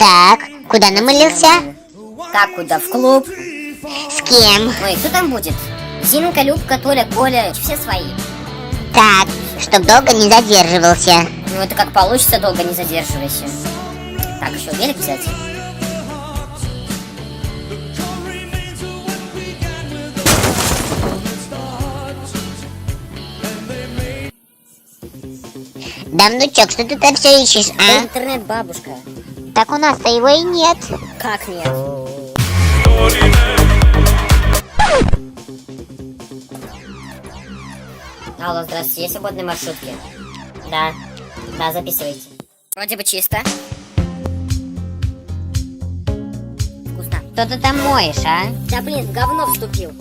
Так, куда намылился? Как куда? В клуб? С кем? Ой, кто там будет? Зинка, Любка, Толя, Коля, все свои. Так, чтоб долго не задерживался. Ну это как получится, долго не задерживайся. Так, еще велик взять. Да, внучок, что ты там все ищешь, Это а? интернет, бабушка. Так у нас-то его и нет. Как нет? Алло, здравствуйте, есть свободные маршрутки? Да. Да, записывайте. Вроде бы чисто. Вкусно. Что ты там моешь, а? Да блин, в говно вступил.